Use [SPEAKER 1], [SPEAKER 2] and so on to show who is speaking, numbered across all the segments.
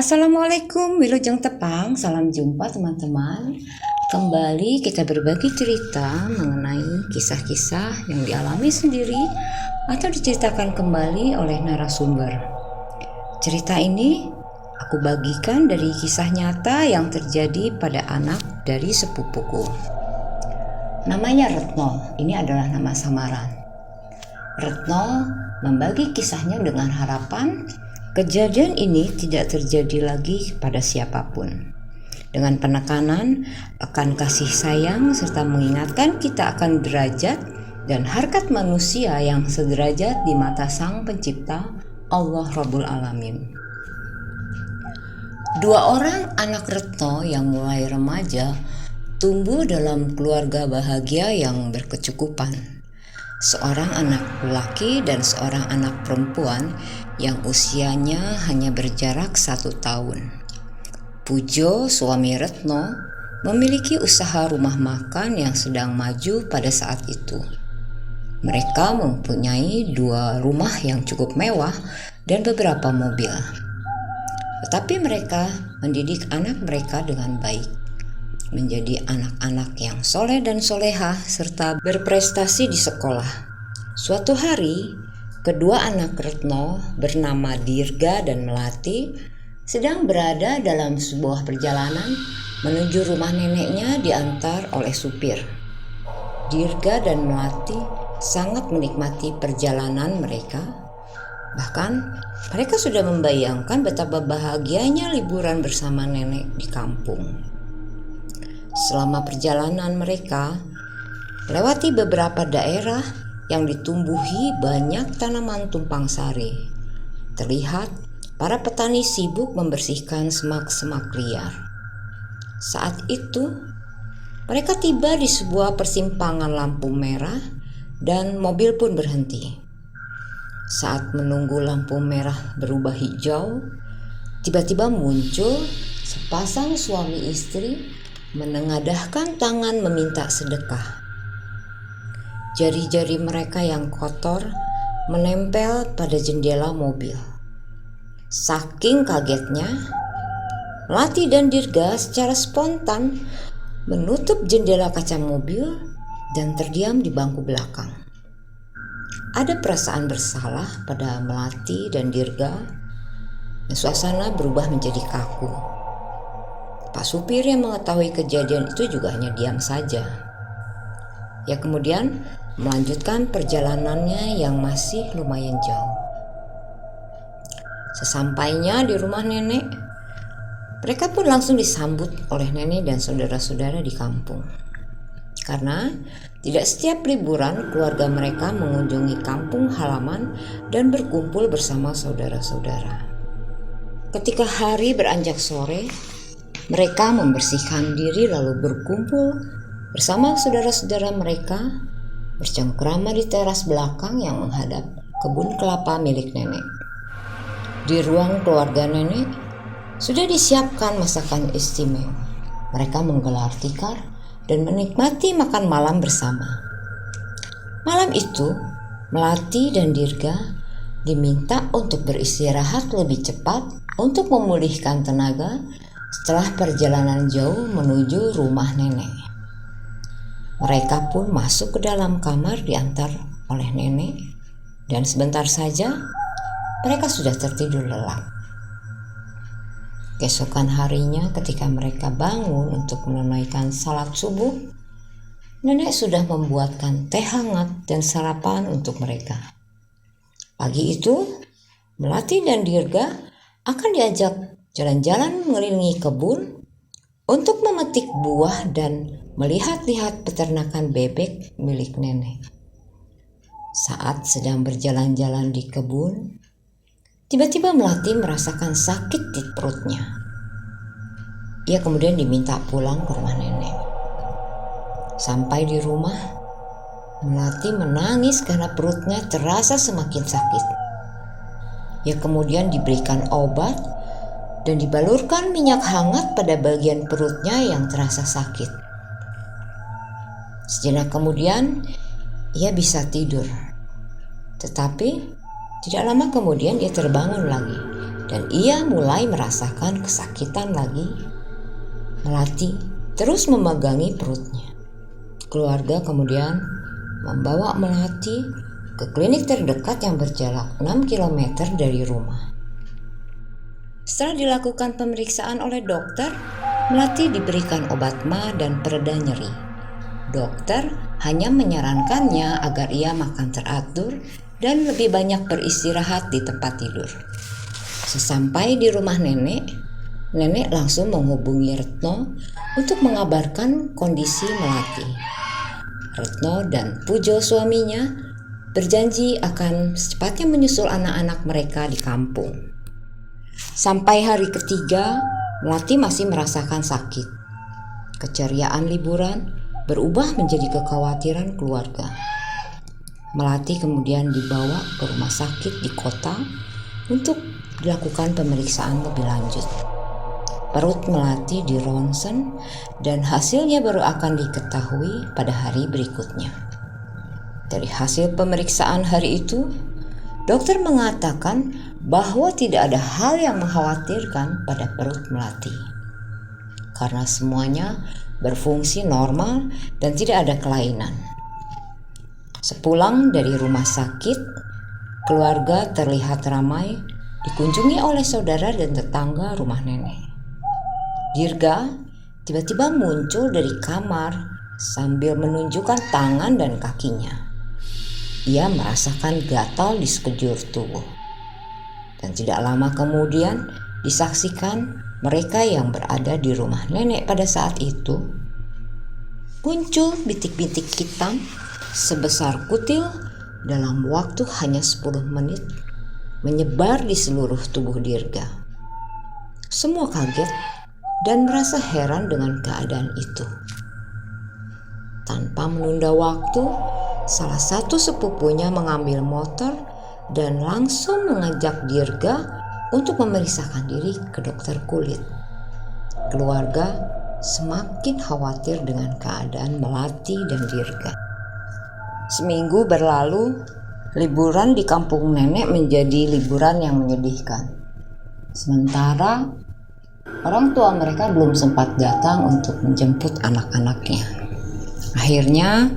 [SPEAKER 1] Assalamualaikum Wilujeng Tepang, salam jumpa teman-teman. Kembali kita berbagi cerita mengenai kisah-kisah yang dialami sendiri atau diceritakan kembali oleh narasumber. Cerita ini aku bagikan dari kisah nyata yang terjadi pada anak dari sepupuku. Namanya Retno, ini adalah nama samaran. Retno membagi kisahnya dengan harapan kejadian ini tidak terjadi lagi pada siapapun. Dengan penekanan akan kasih sayang serta mengingatkan kita akan derajat dan harkat manusia yang sederajat di mata Sang Pencipta Allah Rabbul Alamin. Dua orang anak Retno yang mulai remaja tumbuh dalam keluarga bahagia yang berkecukupan. Seorang anak laki dan seorang anak perempuan yang usianya hanya berjarak 1 tahun. Pujo, suami Retno, memiliki usaha rumah makan yang sedang maju pada saat itu. Mereka mempunyai 2 rumah yang cukup mewah dan beberapa mobil. Tetapi mereka mendidik anak mereka dengan baik, menjadi anak-anak yang soleh dan soleha serta berprestasi di sekolah. Suatu hari, kedua anak Retno bernama Dirga dan Melati sedang berada dalam sebuah perjalanan menuju rumah neneknya diantar oleh supir. Dirga dan Melati sangat menikmati perjalanan mereka. Bahkan mereka sudah membayangkan betapa bahagianya liburan bersama nenek di kampung. Selama perjalanan mereka melewati beberapa daerah yang ditumbuhi banyak tanaman tumpang sari. Terlihat para petani sibuk membersihkan semak-semak liar. Saat itu mereka tiba di sebuah persimpangan lampu merah dan mobil pun berhenti. Saat menunggu lampu merah berubah hijau, tiba-tiba muncul sepasang suami istri menengadahkan tangan meminta sedekah. Jari-jari mereka yang kotor menempel pada jendela mobil. Saking kagetnya, Melati dan Dirga secara spontan menutup jendela kaca mobil dan terdiam di bangku belakang. Ada perasaan bersalah pada Melati dan Dirga, dan suasana berubah menjadi kaku. Pak supir yang mengetahui kejadian itu juga hanya diam saja. Ia kemudian melanjutkan perjalanannya yang masih lumayan jauh. Sesampainya di rumah nenek, mereka pun langsung disambut oleh nenek dan saudara-saudara di kampung. Karena tidak setiap liburan keluarga mereka mengunjungi kampung halaman dan berkumpul bersama saudara-saudara. Ketika hari beranjak sore, mereka membersihkan diri lalu berkumpul bersama saudara-saudara mereka bercengkrama di teras belakang yang menghadap kebun kelapa milik nenek. Di ruang keluarga nenek sudah disiapkan masakan istimewa. Mereka menggelar tikar dan menikmati makan malam bersama. Malam itu, Melati dan Dirga diminta untuk beristirahat lebih cepat untuk memulihkan tenaga setelah perjalanan jauh menuju rumah nenek. Mereka pun masuk ke dalam kamar diantar oleh nenek, dan sebentar saja mereka sudah tertidur lelap. Keesokan harinya ketika mereka bangun untuk menunaikan salat subuh, nenek sudah membuatkan teh hangat dan sarapan untuk mereka. Pagi itu, Melati dan Dirga akan diajak jalan-jalan mengelilingi kebun untuk memetik buah dan melihat-lihat peternakan bebek milik nenek. Saat sedang berjalan-jalan di kebun, tiba-tiba Melati merasakan sakit di perutnya. Ia kemudian diminta pulang ke rumah nenek. Sampai di rumah, Melati menangis karena perutnya terasa semakin sakit. Ia kemudian diberikan obat dan dibalurkan minyak hangat pada bagian perutnya yang terasa sakit. Sejenak kemudian, ia bisa tidur. Tetapi tidak lama kemudian ia terbangun lagi dan ia mulai merasakan kesakitan lagi. Melati terus memegangi perutnya. Keluarga kemudian membawa Melati ke klinik terdekat yang berjarak 6 km dari rumah. Setelah dilakukan pemeriksaan oleh dokter, Melati diberikan obat ma dan pereda nyeri. Dokter hanya menyarankannya agar ia makan teratur dan lebih banyak beristirahat di tempat tidur. Sesampai di rumah nenek langsung menghubungi Retno untuk mengabarkan kondisi Melati. Retno dan Pujo suaminya berjanji akan secepatnya menyusul anak-anak mereka di kampung. Sampai hari ketiga, Melati masih merasakan sakit. Keceriaan liburan berubah menjadi kekhawatiran keluarga. Melati kemudian dibawa ke rumah sakit di kota untuk dilakukan pemeriksaan lebih lanjut. Perut Melati di ronsen dan hasilnya baru akan diketahui pada hari berikutnya. Dari hasil pemeriksaan hari itu, dokter mengatakan bahwa tidak ada hal yang mengkhawatirkan pada perut Melati karena semuanya berfungsi normal dan tidak ada kelainan. Sepulang dari rumah sakit, keluarga terlihat ramai dikunjungi oleh saudara dan tetangga rumah nenek. Dirga tiba-tiba muncul dari kamar sambil menunjukkan tangan dan kakinya. Ia merasakan gatal di sekujur tubuh. Dan tidak lama kemudian disaksikan mereka yang berada di rumah nenek pada saat itu muncul bintik-bintik hitam sebesar kutil dalam waktu hanya 10 menit menyebar di seluruh tubuh Dirga. Semua kaget dan merasa heran dengan keadaan itu. Tanpa menunda waktu, salah satu sepupunya mengambil motor dan langsung mengajak Dirga untuk memeriksakan diri ke dokter kulit. Keluarga semakin khawatir dengan keadaan Melati dan Dirga. Seminggu berlalu, liburan di kampung nenek menjadi liburan yang menyedihkan. Sementara orang tua mereka belum sempat datang untuk menjemput anak-anaknya. Akhirnya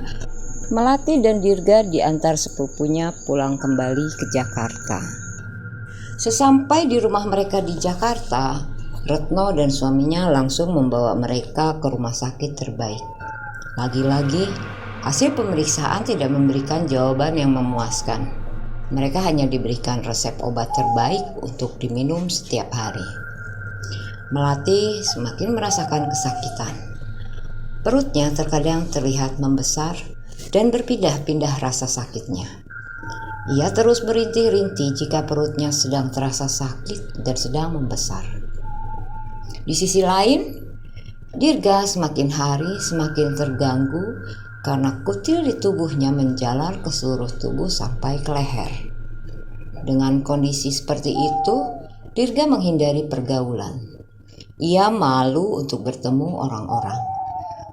[SPEAKER 1] Melati dan Dirga diantar sepupunya pulang kembali ke Jakarta. Sesampai di rumah mereka di Jakarta, Retno dan suaminya langsung membawa mereka ke rumah sakit terbaik. Lagi-lagi, hasil pemeriksaan tidak memberikan jawaban yang memuaskan. Mereka hanya diberikan resep obat terbaik untuk diminum setiap hari. Melati semakin merasakan kesakitan. Perutnya terkadang terlihat membesar dan berpindah-pindah rasa sakitnya. Ia terus berintih-rintih jika perutnya sedang terasa sakit dan sedang membesar. Di sisi lain, Dirga semakin hari semakin terganggu karena kutil di tubuhnya menjalar ke seluruh tubuh sampai ke leher. Dengan kondisi seperti itu, Dirga menghindari pergaulan. Ia malu untuk bertemu orang-orang.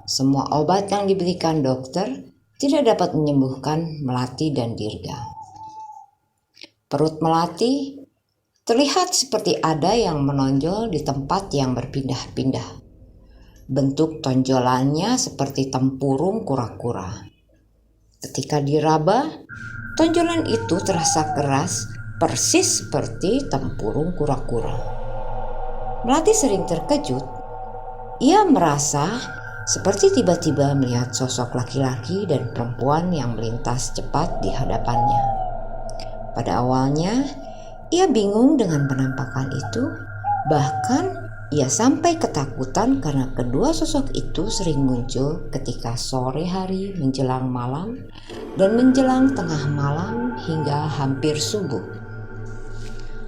[SPEAKER 1] Semua obat yang diberikan dokter tidak dapat menyembuhkan Melati dan Dirga. Perut Melati terlihat seperti ada yang menonjol di tempat yang berpindah-pindah. Bentuk tonjolannya seperti tempurung kura-kura. Ketika diraba, tonjolan itu terasa keras, persis seperti tempurung kura-kura. Melati sering terkejut. Ia merasa seperti tiba-tiba melihat sosok laki-laki dan perempuan yang melintas cepat di hadapannya. Pada awalnya, ia bingung dengan penampakan itu, bahkan ia sampai ketakutan karena kedua sosok itu sering muncul ketika sore hari menjelang malam dan menjelang tengah malam hingga hampir subuh.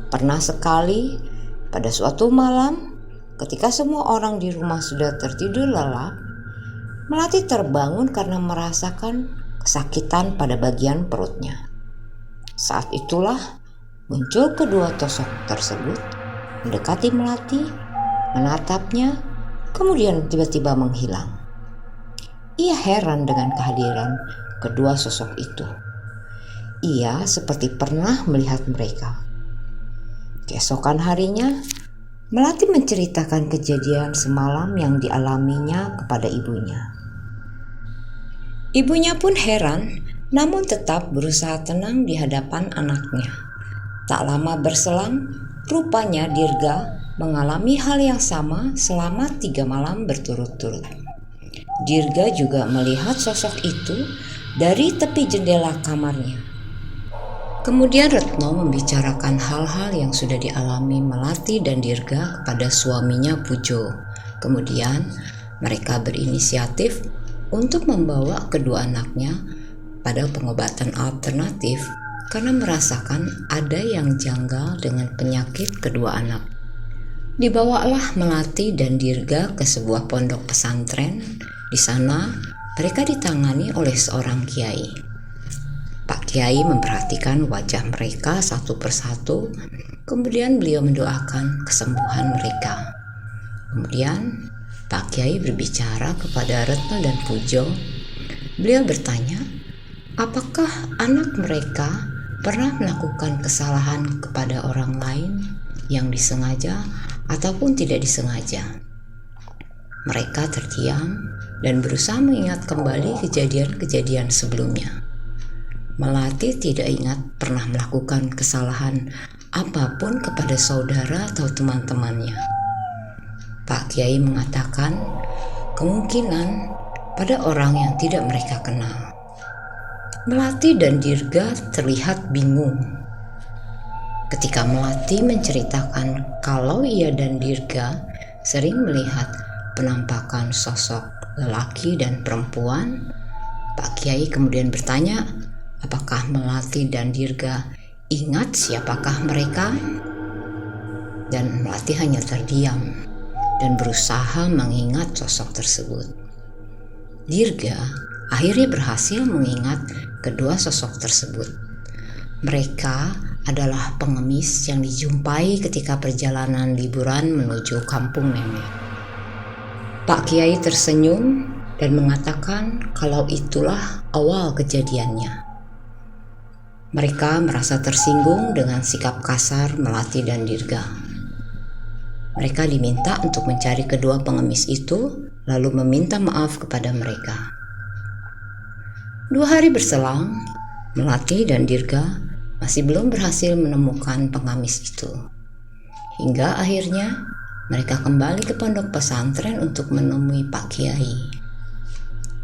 [SPEAKER 1] Pernah sekali pada suatu malam, ketika semua orang di rumah sudah tertidur lelap, Melati terbangun karena merasakan kesakitan pada bagian perutnya. Saat itulah muncul kedua sosok tersebut, mendekati Melati, menatapnya, kemudian tiba-tiba menghilang. Ia heran dengan kehadiran kedua sosok itu. Ia seperti pernah melihat mereka. Keesokan harinya, Melati menceritakan kejadian semalam yang dialaminya kepada ibunya. Ibunya pun heran, namun tetap berusaha tenang di hadapan anaknya. Tak lama berselang, rupanya Dirga mengalami hal yang sama selama 3 malam berturut-turut. Dirga juga melihat sosok itu dari tepi jendela kamarnya. Kemudian Retno membicarakan hal-hal yang sudah dialami Melati dan Dirga kepada suaminya Pujo. Kemudian mereka berinisiatif untuk membawa kedua anaknya pada pengobatan alternatif karena merasakan ada yang janggal dengan penyakit kedua anak. Dibawalah Melati dan Dirga ke sebuah pondok pesantren. Di sana mereka ditangani oleh seorang kiai. Pak Kiai memperhatikan wajah mereka satu persatu, kemudian beliau mendoakan kesembuhan mereka. Kemudian Pak Kiai berbicara kepada Retno dan Pujo. Beliau bertanya, apakah anak mereka pernah melakukan kesalahan kepada orang lain yang disengaja ataupun tidak disengaja. Mereka terdiam dan berusaha mengingat kembali kejadian-kejadian sebelumnya. Melati tidak ingat pernah melakukan kesalahan apapun kepada saudara atau teman-temannya. Pak Kiai mengatakan kemungkinan pada orang yang tidak mereka kenal. Melati dan Dirga terlihat bingung. Ketika Melati menceritakan kalau ia dan Dirga sering melihat penampakan sosok lelaki dan perempuan, Pak Kiai kemudian bertanya, apakah Melati dan Dirga ingat siapakah mereka? Dan Melati hanya terdiam dan berusaha mengingat sosok tersebut. Dirga akhirnya berhasil mengingat kedua sosok tersebut. Mereka adalah pengemis yang dijumpai ketika perjalanan liburan menuju kampung nenek. Pak Kiai tersenyum dan mengatakan kalau itulah awal kejadiannya. Mereka merasa tersinggung dengan sikap kasar Melati dan Dirga. Mereka diminta untuk mencari kedua pengemis itu, lalu meminta maaf kepada mereka. 2 hari berselang, Melati dan Dirga masih belum berhasil menemukan pengemis itu. Hingga akhirnya mereka kembali ke pondok pesantren untuk menemui Pak Kiai.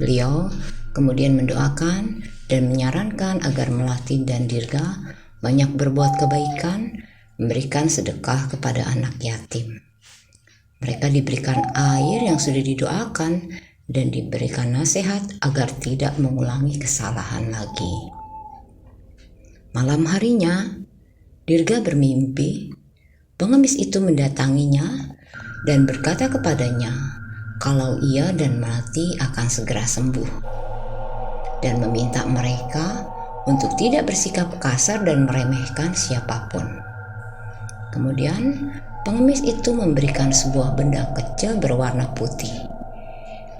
[SPEAKER 1] Beliau kemudian mendoakan dan menyarankan agar Melati dan Dirga banyak berbuat kebaikan, memberikan sedekah kepada anak yatim. Mereka diberikan air yang sudah didoakan dan diberikan nasihat agar tidak mengulangi kesalahan lagi. Malam harinya, Dirga bermimpi pengemis itu mendatanginya dan berkata kepadanya kalau ia dan Melati akan segera sembuh dan meminta mereka untuk tidak bersikap kasar dan meremehkan siapapun. Kemudian pengemis itu memberikan sebuah benda kecil berwarna putih.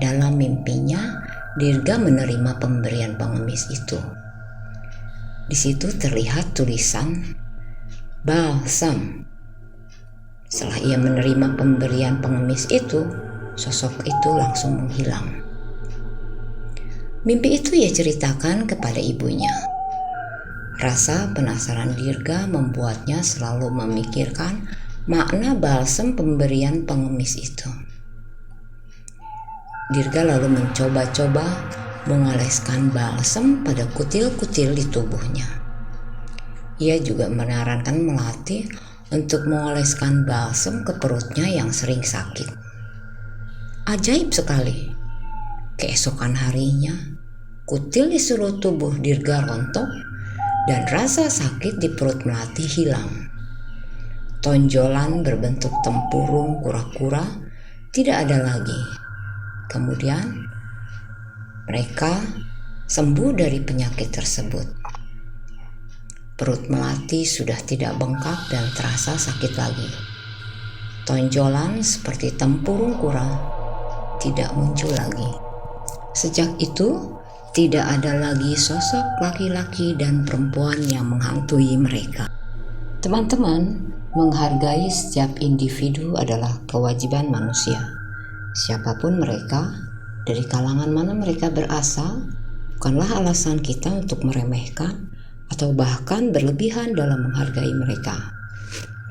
[SPEAKER 1] Dalam mimpinya, Dirga menerima pemberian pengemis itu. Di situ terlihat tulisan balsam. Setelah ia menerima pemberian pengemis itu, sosok itu langsung menghilang. Mimpi itu ia ceritakan kepada ibunya. Rasa penasaran Dirga membuatnya selalu memikirkan makna balsam pemberian pengemis itu. Dirga lalu mencoba-coba mengoleskan balsam pada kutil-kutil di tubuhnya. Ia juga menyarankan Melati untuk mengoleskan balsam ke perutnya yang sering sakit. Ajaib sekali. Keesokan harinya, kutil di seluruh tubuh Dirga rontok dan rasa sakit di perut Melati hilang. Tonjolan berbentuk tempurung kura-kura tidak ada lagi. Kemudian mereka sembuh dari penyakit tersebut. Perut Melati sudah tidak bengkak dan terasa sakit lagi. Tonjolan seperti tempurung kura tidak muncul lagi. Sejak itu, tidak ada lagi sosok laki-laki dan perempuan yang menghantui mereka. Teman-teman, Menghargai setiap individu adalah kewajiban manusia. Siapapun mereka, dari kalangan mana mereka berasal, bukanlah alasan kita untuk meremehkan atau bahkan berlebihan dalam menghargai mereka.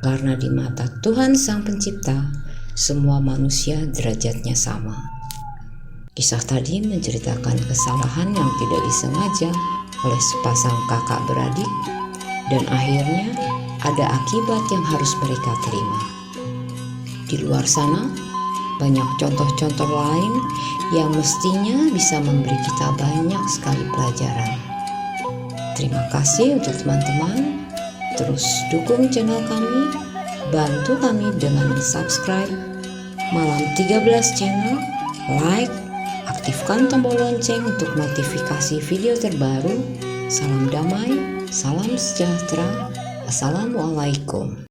[SPEAKER 1] Karena di mata Tuhan Sang Pencipta, semua manusia derajatnya sama. Kisah tadi menceritakan kesalahan yang tidak disengaja oleh sepasang kakak beradik, dan akhirnya ada akibat yang harus mereka terima. Di luar sana, banyak contoh-contoh lain yang mestinya bisa memberi kita banyak sekali pelajaran. Terima kasih untuk teman-teman. Terus dukung channel kami, bantu kami dengan subscribe Malam 13 Channel, like, aktifkan tombol lonceng untuk notifikasi video terbaru. Salam damai, salam sejahtera. Assalamualaikum.